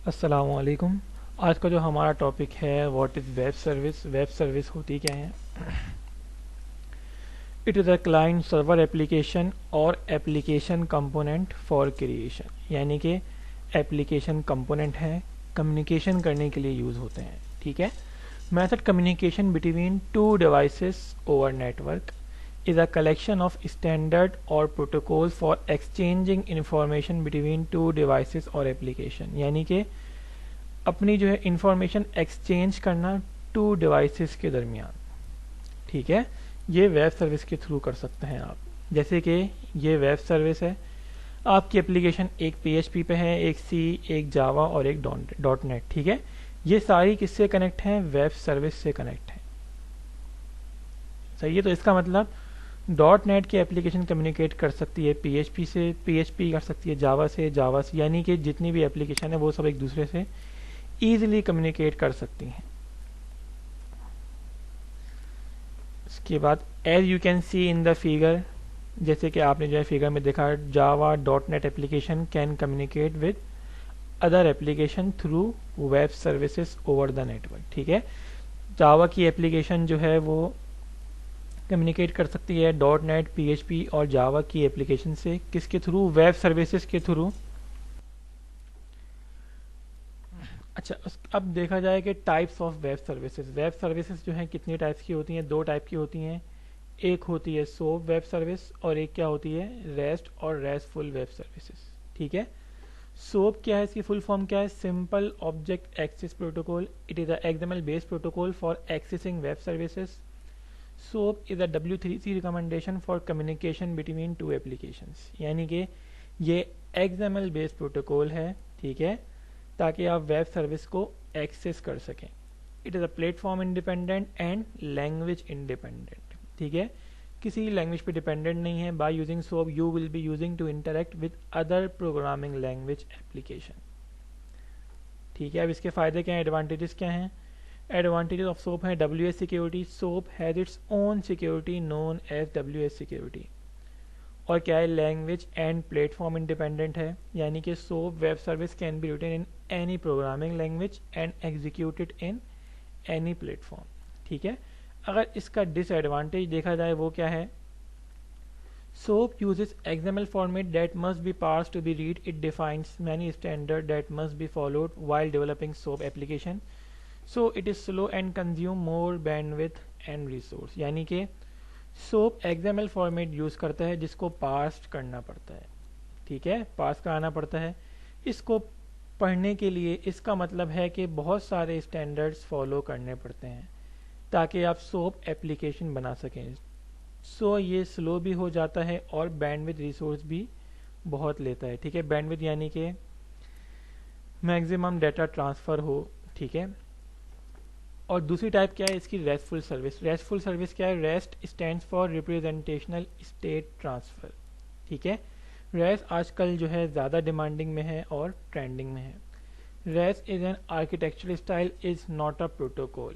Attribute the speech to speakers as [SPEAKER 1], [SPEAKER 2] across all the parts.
[SPEAKER 1] السلام علیکم۔ آج کا جو ہمارا ٹاپک ہے what is web service. Web service ہوتی کیا ہے؟ It is a client server application اور ایپلیکیشن کمپوننٹ فار کریشن، یعنی کہ ایپلیکیشن کمپوننٹ ہے، کمیونیکیشن کرنے کے لیے یوز ہوتے ہیں، ٹھیک ہے۔ Method communication between two devices over network is a collection of standard or protocols for exchanging information between two devices or application، یعنی کہ اپنی جو ہے انفارمیشن ایکسچینج کرنا ٹو ڈیوائسز کے درمیان، ٹھیک ہے۔ یہ ویب سروس کے تھرو کر سکتے ہیں آپ، جیسے کہ یہ ویب سروس ہے، آپ کی اپلیکیشن ایک پی ایچ پی پہ ہے، ایک سی، ایک جاوا اور ایک ڈاٹ نیٹ، ٹھیک ہے۔ یہ ساری کس سے کنیکٹ ہیں؟ ویب سروس سے کنیکٹ ہیں، صحیح ہے۔ تو اس کا مطلب ڈاٹ نیٹ کی اپلیکیشن کمیونیکیٹ کر سکتی ہے پی ایچ پی سے، پی ایچ پی کر سکتی ہے جاوا سے، جاوا سے، یعنی کہ جتنی بھی اپلیکیشن ہے وہ سب ایک دوسرے سے ایزیلی کمیونیکیٹ کر سکتی ہیں۔ اس کے بعد as you can see in the figure, جیسے کہ آپ نے جو ہے فیگر میں دیکھا، Java dot net application can communicate with other application through web services over the network, ٹھیک ہے۔ جاوا کی اپلیکیشن جو ہے وہ کمیونیکیٹ کر سکتی ہے dot net, P H P اور جاوا کی اپلیکیشن سے، کس کے تھرو؟ ویب سروسز کے تھرو۔ اچھا، اب دیکھا جائے کہ types of web services. Web services جو ہیں کتنی ٹائپس کی ہوتی ہیں؟ دو ٹائپ کی ہوتی ہیں، ایک ہوتی ہے سوپ ویب سروس اور ایک کیا ہوتی ہے؟ ریسٹ اور ریسٹ فل ویب سروسز، ٹھیک ہے۔ سوپ کیا ہے؟ اس کی فل فارم کیا ہے؟ Simple object access protocol, it is a XML based protocol for accessing web services. SOAP is a W3C recommendation for communication between two applications، یعنی کہ یہ XML بیس پروٹوکول ہے، ٹھیک ہے، تاکہ آپ ویب سروس کو ایکسیس کر سکیں۔ It is a platform independent and language independent, ٹھیک ہے، کسی لینگویج پہ ڈیپینڈنٹ نہیں ہے۔ By using SOAP you will be using to interact with other programming language application, ٹھیک ہے۔ اب اس کے فائدے کیا ہیں، ایڈوانٹیجز کیا ہیں؟ ایڈوانٹیجز آف SOAP ہے WS security, SOAP has its own security known as WS security, اور کیا ہے؟ Language and platform independent ہے، یعنی کہ SOAP web service can be written in any programming language and executed in any platform, ٹھیک ہے۔ اگر اس کا ڈس ایڈوانٹیج دیکھا جائے وہ کیا ہے؟ SOAP uses XML format that must be parsed to be read. It defines many standards that must be followed while developing SOAP application. So it is slow and consume more bandwidth and resource، یعنی کہ SOAP XML format use کرتا ہے جس کو پارس کرنا پڑتا ہے، ٹھیک ہے، پارس کرانا پڑتا ہے۔ اس کو پڑھنے کے لیے اس کا مطلب ہے کہ بہت سارے اسٹینڈرڈس فالو کرنے پڑتے ہیں تاکہ آپ SOAP ایپلیکیشن بنا سکیں۔ سو یہ سلو بھی ہو جاتا ہے اور بینڈ وتھ ریسورس بھی بہت لیتا ہے، ٹھیک ہے۔ بینڈ وتھ یعنی کہ میکسیمم ڈیٹا ٹرانسفر ہو، ٹھیک ہے۔ اور دوسری ٹائپ کیا ہے اس کی؟ RESTful service. RESTful service کیا ہے؟ REST stands for representational state transfer, ٹھیک ہے۔ ریسٹ آج کل جو ہے زیادہ ڈیمانڈنگ میں ہے اور ٹرینڈنگ میں ہے۔ Rest is an architectural style, is not a protocol.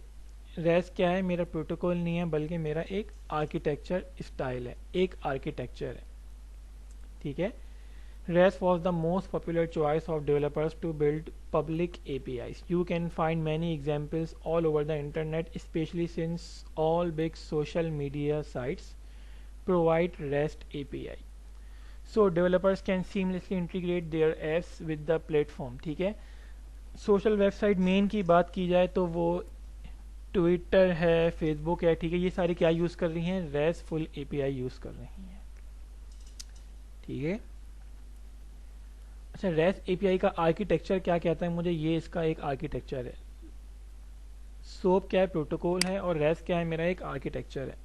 [SPEAKER 1] Rest کیا ہے؟ میرا پروٹوکول نہیں ہے بلکہ میرا ایک آرکیٹیکچر اسٹائل ہے، ایک آرکیٹیکچر ہے، ٹھیک ہے۔ REST was the most popular choice of developers to build public APIs. You can find many examples all over the internet, especially since all big social media sites provide REST API. So developers can seamlessly integrate their apps with the platform، ٹھیک ہے۔ Social web site مین کی بات کی جائے تو وہ Twitter ہے، face بک ہے، ٹھیک ہے، یہ ساری کیا یوز کر رہی ہیں؟ REST فل API یوز کر رہی ہیں، ٹھیک ہے۔ اچھا، ریسٹ اے پی آئی کا آرکیٹیکچر کیا کہتا ہے مجھے؟ یہ اس کا ایک آرکیٹیکچر ہے۔ SOAP کیا ہے؟ پروٹوکول ہے، اور ریسٹ کیا ہے؟ میرا ایک آرکیٹیکچر ہے۔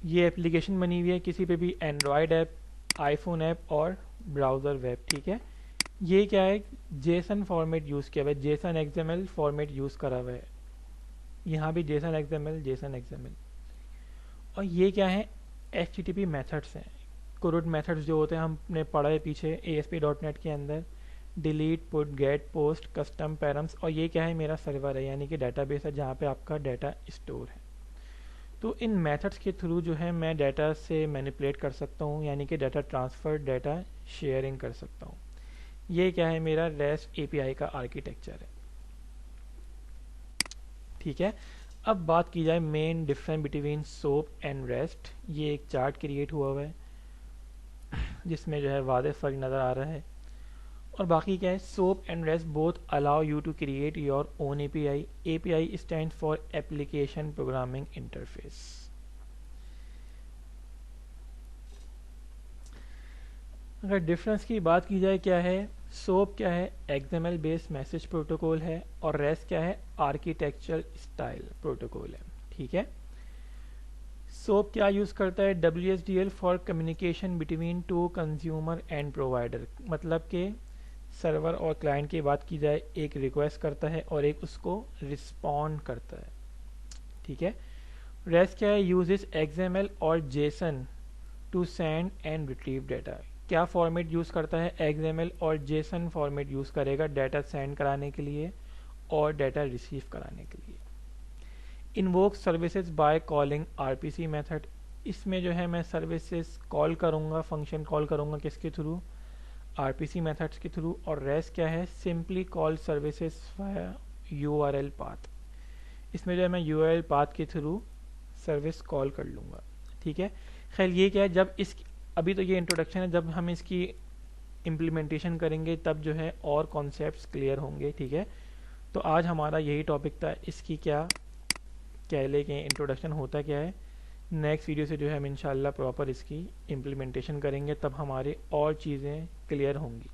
[SPEAKER 1] یہ اپلیکیشن بنی ہوئی ہے کسی پہ بھی، اینڈرائڈ ایپ، آئی فون ایپ اور براؤزر ویب، ٹھیک ہے۔ یہ کیا ہے؟ جیسن فارمیٹ یوز کیا ہوا ہے، جیسن XML فارمیٹ یوز کرا ہوا ہے، یہاں بھی جیسن XML، جیسن XML۔ اور یہ کیا ہے؟ HTTP میتھڈس ہیں، کوروٹ میتھڈز جو ہوتے ہیں ہم نے پڑھا ہے پیچھے ASP.NET کے اندر، ڈیلیٹ، پٹ، گیٹ، پوسٹ، کسٹم پیرمس۔ اور یہ کیا ہے؟ میرا سرور ہے، یعنی کہ ڈیٹا بیس ہے جہاں پہ آپ کا ڈیٹا اسٹور ہے۔ تو ان میتھڈس کے تھرو جو ہے میں ڈیٹا سے مینیپولیٹ کر سکتا ہوں، یعنی کہ ڈیٹا ٹرانسفر، ڈیٹا شیئرنگ کر سکتا ہوں۔ یہ کیا ہے میرا ریسٹ اے پی آئی کا آرکیٹیکچر ہے. ٹھیک ہے. اب بات کی جائے main difference between SOAP and REST. یہ ایک چارٹ کریٹ ہوا ہوا ہے جس میں جو ہے واضح فرق نظر آ رہا ہے. اور باقی کیا ہے, SOAP and REST both allow you to create your own A P I. A P I stand for application programming interface. اگر ڈفرینس کی بات کی جائے کیا ہے, سوپ کیا ہے, ایگزامل بیسڈ میسج پروٹوکول ہے, اور ریسٹ کیا ہے, آرکیٹیکچرل اسٹائل پروٹوکول ہے. ٹھیک ہے. سوپ کیا یوز کرتا ہے, WSDL for communication between two consumer and provider. مطلب کہ سرور اور کلائنٹ کی بات کی جائے, ایک ریکویسٹ کرتا ہے اور ایک اس کو رسپونڈ کرتا ہے. ٹھیک ہے. ریسٹ کیا ہے, یوزز XML اور JSON to send and retrieve data. کیا فارمیٹ یوز کرتا ہے, XML اور JSON فارمیٹ یوز کرے گا ڈیٹا سینڈ کرانے کے لیے اور ڈیٹا ریسیو کرانے کے لیے. Invoke services by calling RPC method. اس میں جو ہے میں سروسز کال کروں گا, فنکشن کال کروں گا کس کے تھرو, RPC میتھڈس کے تھرو. اور ریسٹ کیا ہے, سمپلی کال سروسز ویا URL پاتھ. اس میں جو ہے میں URL پاتھ کے تھرو سروس کال کر لوں گا. ٹھیک ہے. خیر یہ کیا ہے, جب اس ابھی تو یہ انٹروڈکشن ہے, جب ہم اس کی امپلیمنٹیشن کریں گے تب جو ہے اور کانسیپٹس کلیئر ہوں گے. ٹھیک ہے. تو آج ہمارا یہی ٹاپک تھا. اس کی کیا کہہ لے کہ انٹروڈکشن ہوتا کیا ہے. نیکسٹ ویڈیو سے جو ہے ہم انشاءاللہ پراپر اس کی امپلیمنٹیشن کریں گے, تب ہمارے اور چیزیں کلیئر ہوں گی.